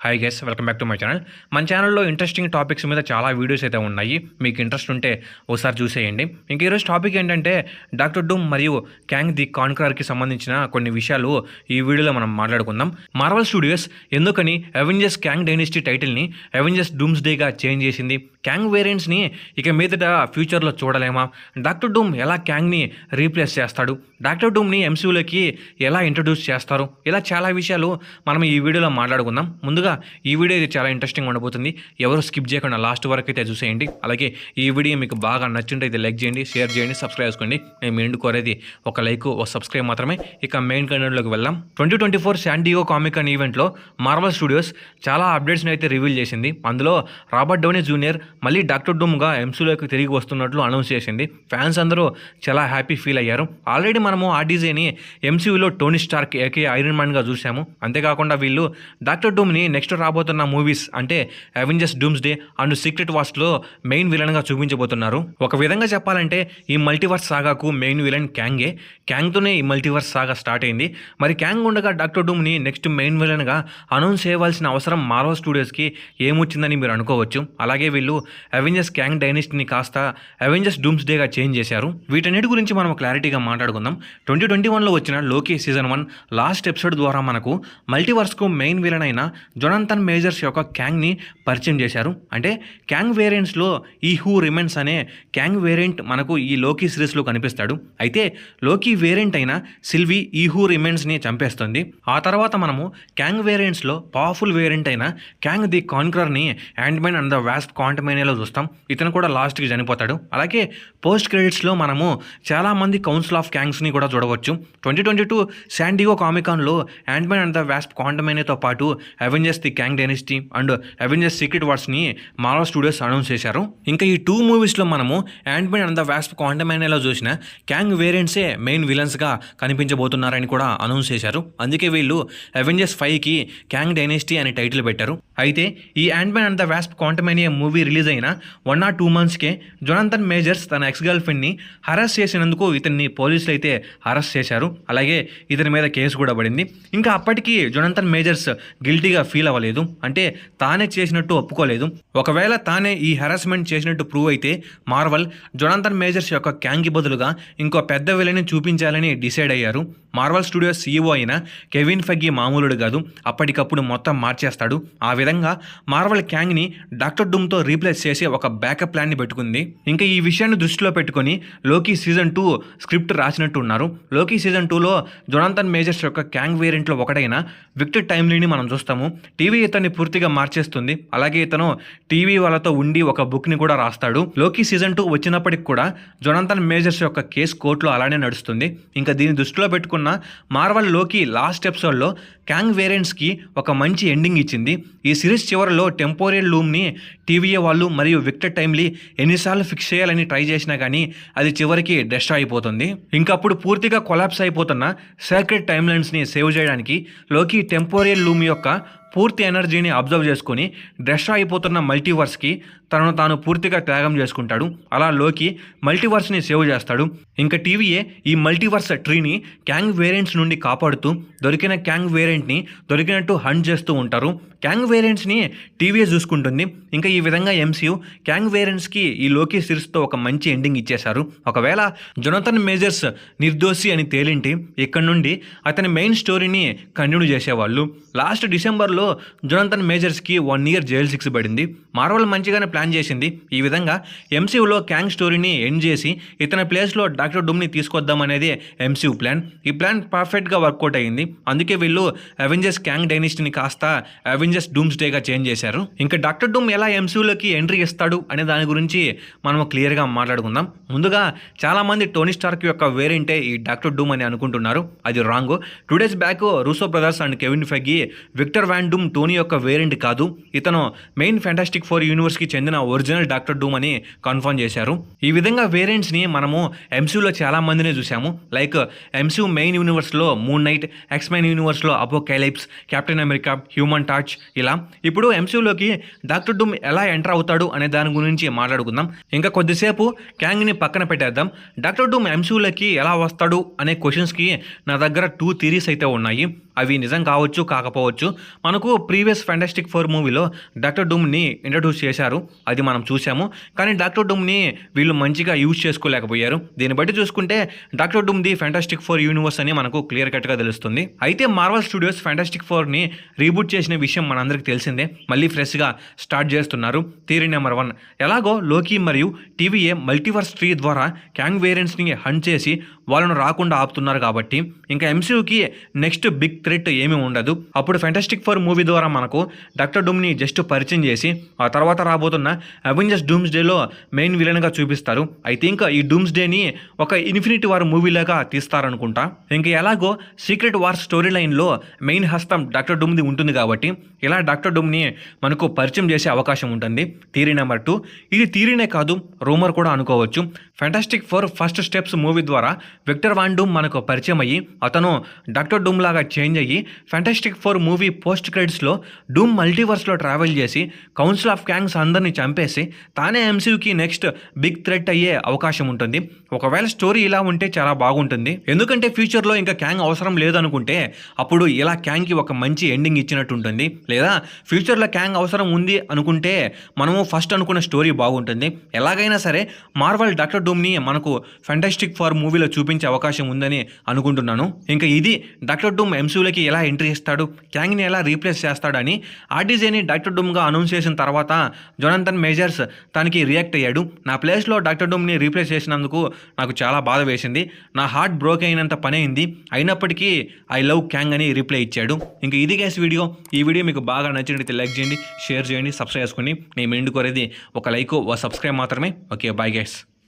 Hi guys, welcome back to my channel. మన ఛానల్లో interesting topics మీద చాలా వీడియోస్ అయితే ఉన్నాయి. మీకు ఇంట్రెస్ట్ ఉంటే ఒకసారి చూసేయండి. ఇంక ఈరోజు టాపిక్ ఏంటంటే డాక్టర్ డూమ్ మరియు క్యాంగ్ ది కాన్కరర్కి సంబంధించిన కొన్ని విషయాలు ఈ వీడియోలో మనం మాట్లాడుకుందాం. మార్వెల్ స్టూడియోస్ ఎందుకని అవెంజర్స్ క్యాంగ్ డైనస్టీ టైటిల్ని అవెంజర్స్ డూమ్స్ డేగా చేంజ్ చేసింది? క్యాంగ్ వేరియంట్స్ని ఇక మీదట ఫ్యూచర్లో చూడలేమా? డాక్టర్ డూమ్ ఎలా క్యాంగ్ని రీప్లేస్ చేస్తాడు? డాక్టర్ డూమ్ని ఎంసీయూలోకి ఎలా ఇంట్రడ్యూస్ చేస్తారు? ఇలా చాలా విషయాలు మనం ఈ వీడియోలో మాట్లాడుకుందాం. ముందుగా ఈ వీడియో అయితే చాలా ఇంట్రెస్టింగ్ ఉండబోతుంది. ఎవరు స్కిప్ చేయకుండా లాస్ట్ వరకు అయితే చూసేయండి. అలాగే ఈ వీడియో మీకు బాగా నచ్చుంటే అయితే లైక్ చేయండి, షేర్ చేయండి, సబ్స్క్రైబ్ చేసుకోండి. నేను మీ ఎండు కోరేది ఒక లైక్, ఒక సబ్స్క్రైబ్ మాత్రమే. ఇక మెయిన్ కంటెంట్లోకి వెళ్దాం. 2024 శాన్ డియో కామిక్ కాన్ ఈవెంట్లో మార్వెల్ స్టూడియోస్ చాలా అప్డేట్స్ని అయితే రివీల్ చేసింది. అందులో రాబర్ట్ డౌనీ జూనియర్ మళ్ళీ డాక్టర్ డూమ్గా ఎంసీయూలోకి తిరిగి వస్తున్నట్లు అనౌన్స్ చేసింది. ఫ్యాన్స్ అందరూ చాలా హ్యాపీ ఫీల్ అయ్యారు. ఆల్రెడీ మనము ఆ డీజేని ఎంసీయూలో టోనీ స్టార్క్ ఏకే ఐరన్ మ్యాన్గా చూసాము. అంతేకాకుండా వీళ్ళు డాక్టర్ డూమ్ని నెక్స్ట్ రాబోతున్న మూవీస్ అంటే Avengers Doomsday and Secret వార్స్లో మెయిన్ విలన్గా చూపించబోతున్నారు. ఒక విధంగా చెప్పాలంటే ఈ మల్టీవర్స్ సాగాకు మెయిన్ విలన్ క్యాంగే. క్యాంగ్తోనే ఈ మల్టీవర్స్ సాగా స్టార్ట్ అయింది. మరి క్యాంగ్ ఉండగా డాక్టర్ డూమ్ని నెక్స్ట్ మెయిన్ విలన్గా అనౌన్స్ చేయవలసిన అవసరం మార్వెల్ స్టూడియోస్కి ఏమొచ్చిందని మీరు అనుకోవచ్చు. అలాగే వీళ్ళు అవెంజర్స్ క్యాంగ్ డైనస్టీని కాస్త అవెంజర్స్ డూమ్స్ డేగా చేంజ్ చేశారు. వీటన్నిటి గురించి మనం క్లారిటీగా మాట్లాడుకుందాం. 2021లో వచ్చిన లోకీ సీజన్ 1 లాస్ట్ ఎపిసోడ్ ద్వారా మనకు మల్టీవర్స్కు మెయిన్ విలన్ అయిన జొనాథన్ మేజర్స్ యొక్క క్యాంగ్ని పరిచయం చేశారు. అంటే క్యాంగ్ వేరియంట్స్లో ఈ హూ రిమైన్స్ అనే క్యాంగ్ వేరియంట్ మనకు ఈ లోకీ సిరీస్లో కనిపిస్తాడు. అయితే లోకీ వేరియంట్ అయిన సిల్వీ ఈ హూ రిమైన్స్ని చంపేస్తుంది. ఆ తర్వాత మనము క్యాంగ్ వేరియంట్స్లో పవర్ఫుల్ వేరియంట్ అయిన క్యాంగ్ ది కాన్కరర్ని యాంట్‌మ్యాన్ అండ్ ద వాస్ప్ క్వాంటమేనియాలో చూస్తాం. ఇతను కూడా లాస్ట్కి చనిపోతాడు. అలాగే పోస్ట్ క్రెడిట్స్లో మనము చాలామంది కౌన్సిల్ ఆఫ్ క్యాంగ్స్ని కూడా చూడవచ్చు. 2022 శాన్ డియో కామిక్ కాన్లో యాంట్‌మ్యాన్ అండ్ ద వాస్ప్ క్వాంటమేనియాతో పాటు Avengers the Kang Dynasty and Avengers Secret వార్స్ని మార్వెల్ స్టూడియోస్ అనౌన్స్ చేశారు. ఇంకా ఈ 2 మూవీస్లో మనము యాంట్‌మ్యాన్ అండ్ ద వాస్ప్ క్వాంటమేనియాలో చూసిన క్యాంగ్ వేరియంట్సే మెయిన్ విలన్స్గా కనిపించబోతున్నారని కూడా అనౌన్స్ చేశారు. అందుకే వీళ్ళు అవెంజర్స్ 5కి క్యాంగ్ డైనస్టీ అనే టైటిల్ పెట్టారు. అయితే ఈ Ant-Man and the wasp Quantumania movie release అయిన 1 or 2 monthsకే జొనాథన్ మేజర్స్ తన ఎక్స్ గర్ల్ ఫ్రెండ్ని హరాస్ చేసినందుకు ఇతన్ని పోలీసులు అయితే అరెస్ట్ చేశారు. అలాగే ఇతని మీద కేసు కూడా పడింది. ఇంకా అప్పటికి జొనాథన్ మేజర్స్ గిల్టీగా ఫీల్ అవ్వలేదు. అంటే తానే చేసినట్టు ఒప్పుకోలేదు. ఒకవేళ తానే ఈ హెరాస్మెంట్ చేసినట్టు ప్రూవ్ అయితే మార్వెల్ జొనాథన్ మేజర్స్ యొక్క క్యాంగ్కి బదులుగా ఇంకో పెద్ద విలన్ని చూపించాలని డిసైడ్ అయ్యారు. మార్వెల్ స్టూడియోస్ సీఈఓ అయిన కెవిన్ ఫెగ్గీ మామూలుడు కాదు, అప్పటికప్పుడు మొత్తం మార్చేస్తాడు. ఆ విధంగా మార్వెల్ క్యాంగ్ని డాక్టర్ డూమ్తో రీప్లేస్ చేసి ఒక బ్యాకప్ ప్లాన్ని పెట్టుకుంది. ఇంకా ఈ విషయాన్ని దృష్టిలో పెట్టుకుని లోకీ సీజన్ 2 స్క్రిప్ట్ రాసినట్టు ఉన్నారు. లోకీ సీజన్ 2లో జొనాథన్ మేజర్స్ యొక్క క్యాంగ్ వేరియంట్లో ఒకటైన విక్టర్ టైమ్లీని మనం చూస్తాము. టీవీ ఇతన్ని పూర్తిగా మార్చేస్తుంది. అలాగే ఇతను టీవీ వాళ్ళతో ఉండి ఒక బుక్ని కూడా రాస్తాడు. లోకీ సీజన్ 2 వచ్చినప్పటికి కూడా జొనాథన్ మేజర్స్ యొక్క కేసు కోర్టులో అలానే నడుస్తుంది. ఇంకా దీన్ని దృష్టిలో పెట్టుకున్న మార్వెల్ లోకీ లాస్ట్ ఎపిసోడ్లో క్యాంగ్ వేరియంట్స్కి ఒక మంచి ఎండింగ్ ఇచ్చింది. ఈ సిరీస్ చివరిలో టెంపోరియల్ లూమ్ని టీవీఏ వాళ్ళు మరియు విక్టర్ టైమ్లీ ఎన్నిసార్లు ఫిక్స్ చేయాలని ట్రై చేసినా కానీ అది చివరికి డెస్ట్రాయ్ అయిపోతుంది. ఇంకప్పుడు పూర్తిగా కొలాప్స్ అయిపోతున్న సీక్రెట్ టైమ్ లైన్స్ని సేవ్ చేయడానికి లోకీ టెంపోరియల్ లూమ్ యొక్క పూర్తి ఎనర్జీని అబ్జర్వ్ చేసుకొని డెస్ట్రాయ్ అయిపోతున్న మల్టీవర్స్కి తనను తాను పూర్తిగా త్యాగం చేసుకుంటాడు. అలా లోకి మల్టీవర్స్ని సేవ్ చేస్తాడు. ఇంకా టీవీఏ ఈ మల్టీవర్స్ ట్రీని క్యాంగ్ వేరియంట్స్ నుండి కాపాడుతూ దొరికిన క్యాంగ్ వేరియంట్ని దొరికినట్టు హంట్ చేస్తూ ఉంటారు. క్యాంగ్ వేరియంట్స్ని టీవీఏ చూసుకుంటుంది. ఇంకా ఈ విధంగా ఎంసీయూ క్యాంగ్ వేరియంట్స్కి ఈ లోకీ సిరీస్తో ఒక మంచి ఎండింగ్ ఇచ్చేశారు. ఒకవేళ జొనాథన్ మేజర్స్ నిర్దోషి అని తేలింటి ఇక్కడ నుండి అతని మెయిన్ స్టోరీని కంటిన్యూ చేసేవాళ్ళు. లాస్ట్ డిసెంబర్లో జొనాథన్ మేజర్స్కి 1 year జైలు శిక్ష పడింది. మార్వెల్ మంచిగానే ప్లాన్ చేసింది. ఈ విధంగా ఎంసీయూలో క్యాంగ్ స్టోరీని ఎండ్ చేసి ఇతని ప్లేస్లో డాక్టర్ డూమ్ని తీసుకొద్దామనేది ఎంసీయూ ప్లాన్. ఈ ప్లాన్ పర్ఫెక్ట్గా వర్కౌట్ అయ్యింది. అందుకే వీళ్ళు అవెంజర్స్ క్యాంగ్ డైనస్టీని కాస్త అవెంజర్స్ డూమ్స్ డేగా చేంజ్ చేశారు. ఇంకా డాక్టర్ డూమ్ ఎలా ఎంసీయూలోకి ఎంట్రీ ఇస్తాడు అనే దాని గురించి మనం క్లియర్గా మాట్లాడుకుందాం. ముందుగా చాలామంది టోనీ స్టార్క్ యొక్క వేరియంటే ఈ డాక్టర్ డూమ్ అని అనుకుంటున్నారు. అది wrong. 2 days back Russo Brothers and Kevin Feige Victor Von Doom Tony యొక్క వేరియంట్ కాదు, ఇతను మెయిన్ ఫ్యాంటాస్టిక్ 4 యూనివర్స్కి చెందిన ఒరిజినల్ డాక్టర్ డూమ్ అని కన్ఫర్మ్ చేశారు. ఈ విధంగా వేరియంట్స్ని మనము ఎంసీయూలో చాలా మందినే చూసాము. లైక్ ఎంసీయూ మెయిన్ యూనివర్స్లో మూన్ నైట్, ఎక్స్మెన్ యూనివర్స్లో Apocalypse, Captain America, Human Torch ఇలా. ఇప్పుడు ఎంసీయూలోకి డాక్టర్ డూమ్ ఎలా ఎంటర్ అవుతాడు అనే దాని గురించి మాట్లాడుకుందాం. ఇంకా కొద్దిసేపు క్యాంగ్ని పక్కన పెట్టేద్దాం. డాక్టర్ డూమ్ ఎంసీయూలోకి ఎలా వస్తాడు అనే క్వశ్చన్స్కి నా దగ్గర 2 థియరీస్ అయితే ఉన్నాయి. అవి నిజం కావచ్చు కాకపోవచ్చు. మనకు ప్రీవియస్ ఫ్యాంటాస్టిక్ ఫోర్ మూవీలో డాక్టర్ డూమ్ని ఇంట్రడ్యూస్ చేశారు, అది మనం చూసాము. కానీ డాక్టర్ డూమ్ని వీళ్ళు మంచిగా యూజ్ చేసుకోలేకపోయారు. దీన్ని బట్టి చూసుకుంటే Doctor Doom the Fantastic Four universe అని మనకు క్లియర్ కట్గా తెలుస్తుంది. అయితే మార్వెల్ స్టూడియోస్ ఫ్యాంటాస్టిక్ ఫోర్ని రీబూట్ చేసిన విషయం మనందరికీ తెలిసిందే. మళ్ళీ ఫ్రెష్గా స్టార్ట్ చేస్తున్నారు. థియరీ నెంబర్ 1, ఎలాగో లోకీ మరియు TVA మల్టీవర్స్ ట్రీ ద్వారా క్యాంగ్ వేరియంట్స్ని హంట్ చేసి వాళ్ళను రాకుండా ఆపుతున్నారు కాబట్టి ఇంకా MCUకి నెక్స్ట్ బిగ్ థ్రెట్ ఏమీ ఉండదు. అప్పుడు ఫ్యాంటాస్టిక్ ఫోర్ మూవీ ద్వారా మనకు డాక్టర్ డూమ్ని జస్ట్ పరిచయం చేసి ఆ తర్వాత రాబోతున్న అవెంజర్స్ డూమ్స్డేలో మెయిన్ విలన్గా చూపిస్తారు. ఐ థింక్ ఈ డూమ్స్డేని ఒక ఇన్ఫినిటీ వార్ మూవీలాగా తీస్తారనుకుంటా. ఇంకా ఎలాగో సీక్రెట్ వార్ స్టోరీ లైన్లో మెయిన్ హస్తం డాక్టర్ డూమ్ది ఉంటుంది కాబట్టి ఇలా డాక్టర్ డూమ్ని మనకు పరిచయం చేసే అవకాశం ఉంటుంది. థియరీ నెంబర్ 2, ఇది థియరీనే కాదు రూమర్ కూడా అనుకోవచ్చు. Fantastic four first steps movie ద్వారా విక్టర్ వాన్ డూమ్ మనకు పరిచయం అయ్యి అతను డాక్టర్ డూమ్ లాగా చేంజ్ అయ్యి ఫ్యాంటాస్టిక్ ఫోర్ మూవీ పోస్ట్ క్రెడిట్స్లో డూమ్ మల్టీవర్స్లో ట్రావెల్ చేసి కౌన్సిల్ ఆఫ్ క్యాంగ్స్ అందరినీ చంపేసి తానే MCUకి నెక్స్ట్ బిగ్ థ్రెట్ అయ్యే అవకాశం ఉంటుంది. ఒకవేళ స్టోరీ ఇలా ఉంటే చాలా బాగుంటుంది. ఎందుకంటే ఫ్యూచర్లో ఇంకా క్యాంగ్ అవసరం లేదనుకుంటే అప్పుడు ఇలా క్యాంగ్కి ఒక మంచి ఎండింగ్ ఇచ్చినట్టు ఉంటుంది. లేదా ఫ్యూచర్లో క్యాంగ్ అవసరం ఉంది అనుకుంటే మనము ఫస్ట్ అనుకున్న స్టోరీ బాగుంటుంది. ఎలాగైనా సరే మార్వెల్ డాక్టర్ డూమ్ని మనకు ఫ్యాంటాస్టిక్ ఫోర్ మూవీలో చూపించే అవకాశం ఉందని అనుకుంటున్నాను. ఇంకా ఇది డాక్టర్ డూమ్ MCUలోకి ఎలా ఎంట్రీ ఇస్తాడు, క్యాంగ్ని ఎలా రీప్లేస్ చేస్తాడని ఆర్టీజేని డాక్టర్ డూమ్గా అనౌన్స్ చేసిన తర్వాత జొనాథన్ మేజర్స్ తనకి రియాక్ట్ అయ్యాడు. నా ప్లేస్లో డాక్టర్ డూమ్ని రీప్లేస్ చేసినందుకు నాకు చాలా బాధ వేసింది, నా హార్ట్ బ్రోక్ అయినంత పని అయింది, అయినప్పటికీ ఐ లవ్ క్యాంగ్ అని రిప్లై ఇచ్చాడు. ఇంకా ఇది గైస్ వీడియో. ఈ వీడియో మీకు బాగా నచ్చినట్లయితే లైక్ చేయండి, షేర్ చేయండి, సబ్స్క్రైబ్ చేసుకుని నేను ఎండు కోరేది ఒక లైక్, ఒక సబ్స్క్రైబ్ మాత్రమే. Okay, bye guys.